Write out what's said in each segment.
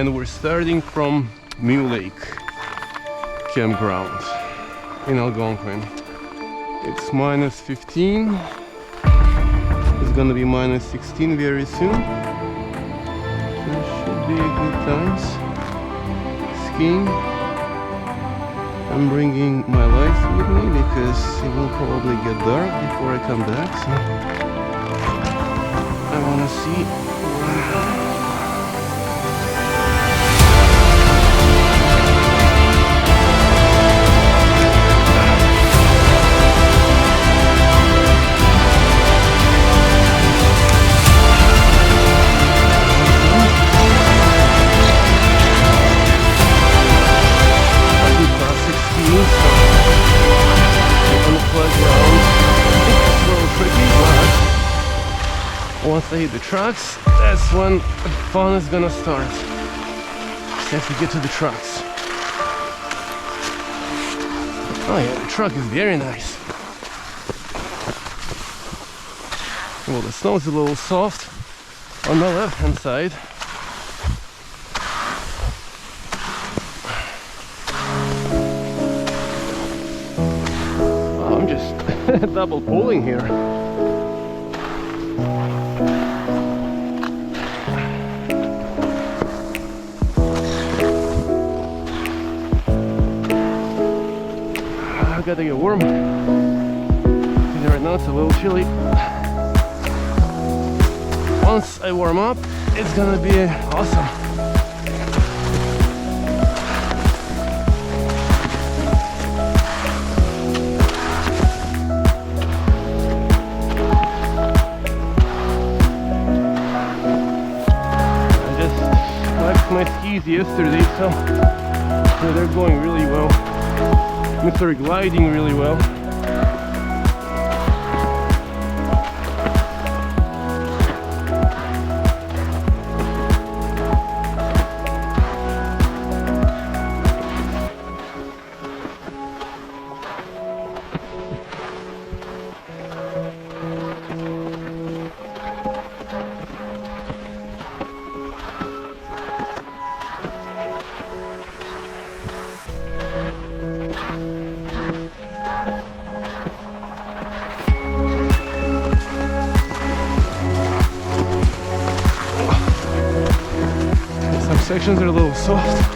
and we're starting from Mew Lake Campground in Algonquin. It's minus 15. It's gonna be minus 16 very soon. So it should be a good times skiing. I'm bringing my lights with me because it will probably get dark before I come back, so I wanna see. Once I hit the trucks, that's when the fun is gonna start. Just have to get to the trucks. Oh yeah, the truck is very nice. Well, the snow is a little soft on the left hand side. Oh, I'm just double pulling here. I gotta get warm. Right now it's a little chilly. Once I warm up, it's gonna be awesome. I just wiped my skis yesterday, so they're going really well. They're gliding really well. Sections are a little soft.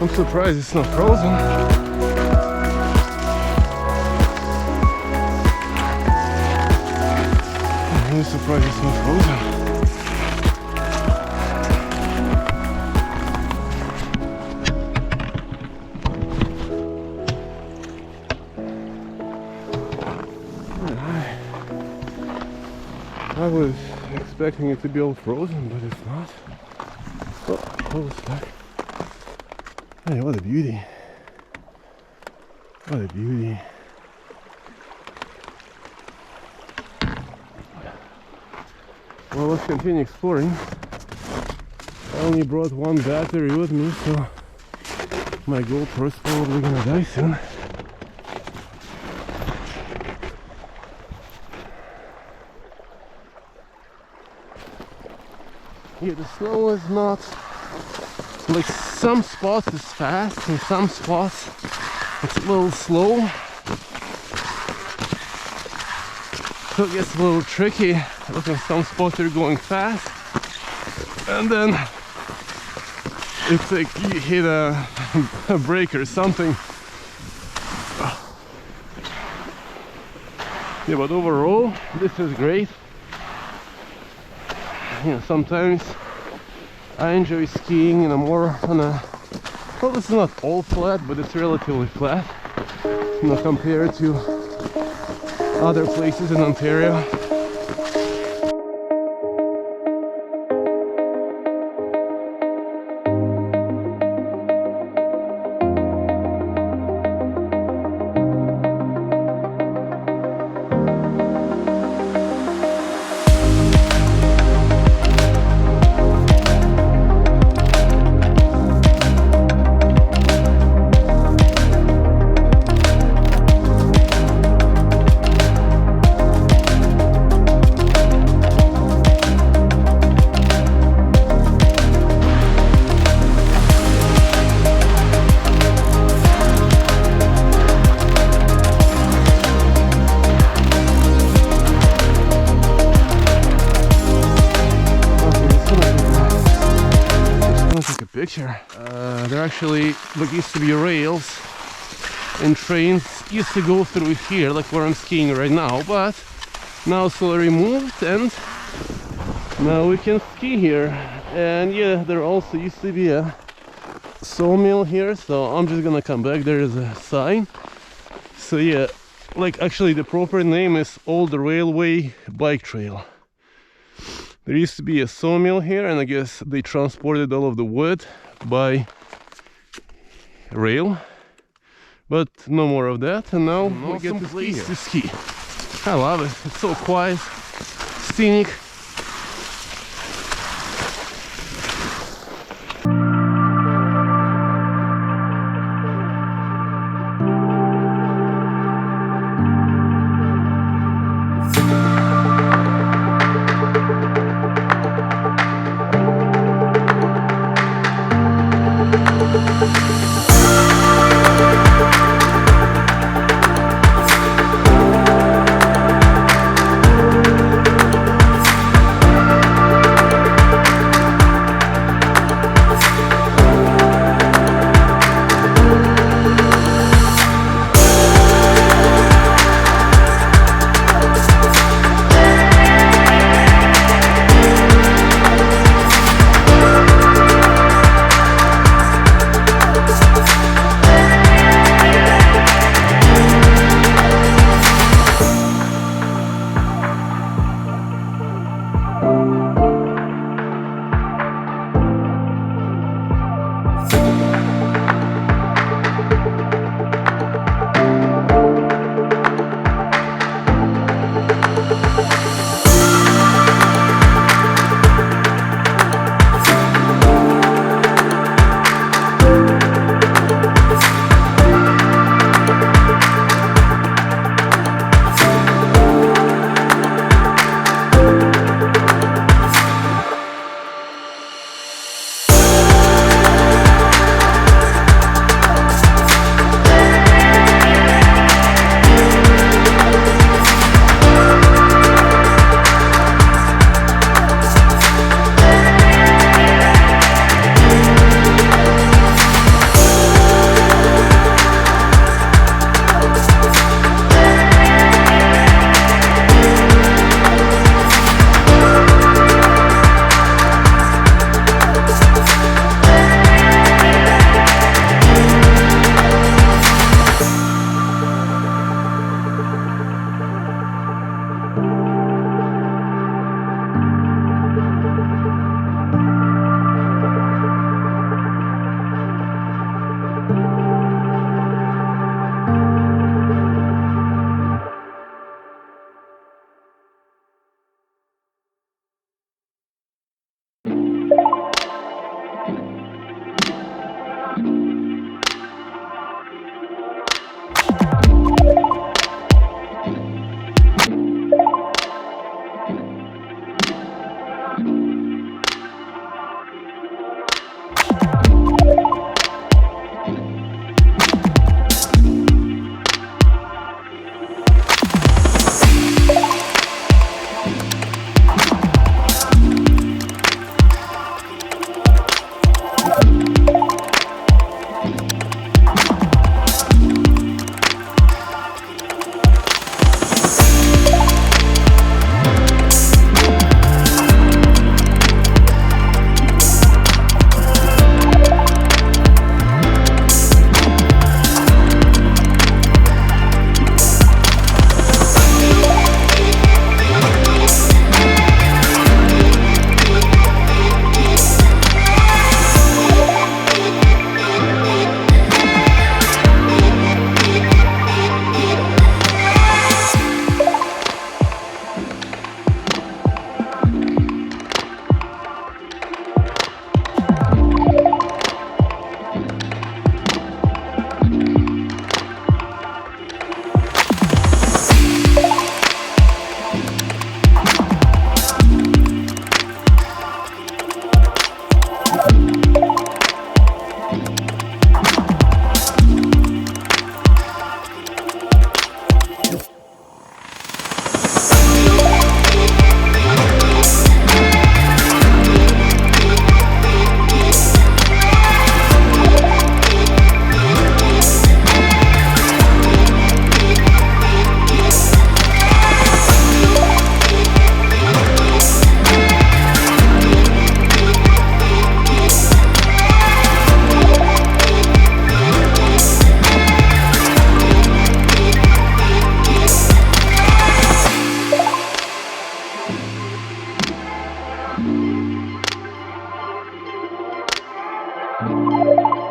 I'm surprised it's not frozen. I'm really surprised it's not frozen. I was expecting it to be all frozen, but it's not. Oh, close back. Hey, what a beauty. What a beauty. Well, let's continue exploring. I only brought one battery with me, so my GoPro's probably gonna die soon. Yeah, the snow is not like some spots is fast and some spots it's a little slow, so it gets a little tricky. Look, at some spots they're going fast and then it's like you hit a break or something. Yeah, but overall this is great. You know, sometimes I enjoy skiing in a more on a, well, this is not all flat, but it's relatively flat, you know, compared to other places in Ontario. Picture. There actually used to be rails and trains used to go through here, like where I'm skiing right now, but now it's all removed and now we can ski here. And yeah, there also used to be a sawmill here, so I'm just gonna come back. There is a sign. So yeah, like actually the proper name is Old Railway Bike Trail. There used to be a sawmill here, and I guess they transported all of the wood by rail, but no more of that. And now we get this place to ski. I love it. It's so quiet, scenic. Hello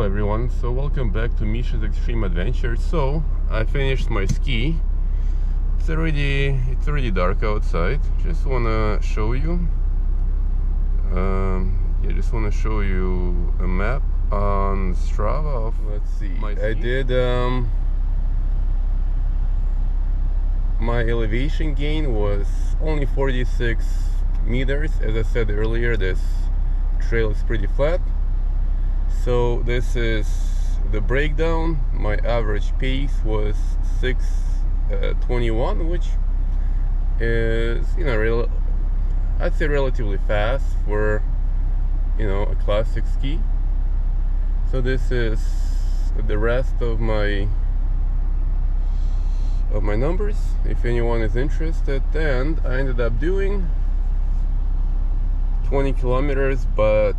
everyone, so welcome back to Misha's Extreme Adventures. So I finished my ski. It's already dark outside. Just wanna show you. Just wanna show you a map on Strava of, let's see. I did my elevation gain was only 46 meters. As I said earlier, this trail is pretty flat. So this is the breakdown. My average pace was 6:21, which is, I'd say relatively fast for, a classic ski. So this is the rest of my numbers, if anyone is interested. And I ended up doing 20 kilometers, but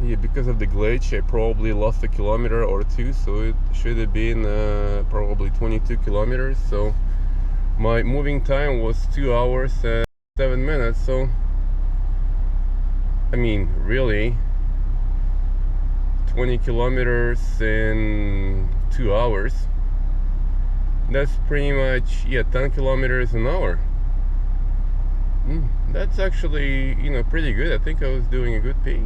yeah, because of the glitch I probably lost a kilometer or two, so it should have been probably 22 kilometers. So my moving time was 2 hours and 7 minutes. So I mean, really, 20 kilometers in 2 hours, that's pretty much, 10 kilometers an hour. That's actually, pretty good. I think I was doing a good pace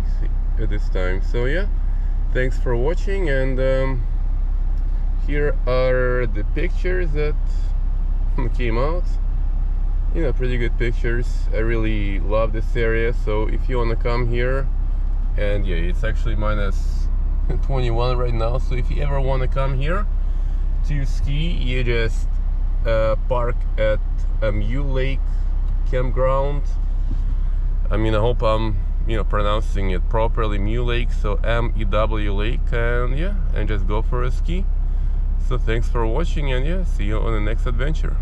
at this time. So yeah, thanks for watching, and here are the pictures that came out. Pretty good pictures. I really love this area. So if you want to come here, and yeah, it's actually minus 21 right now, so if you ever want to come here to ski, you just park at Mew Lake Campground. I mean, I hope I'm pronouncing it properly, Mew Lake, so M-E-W Lake, and yeah, and just go for a ski. So thanks for watching, and yeah, see you on the next adventure.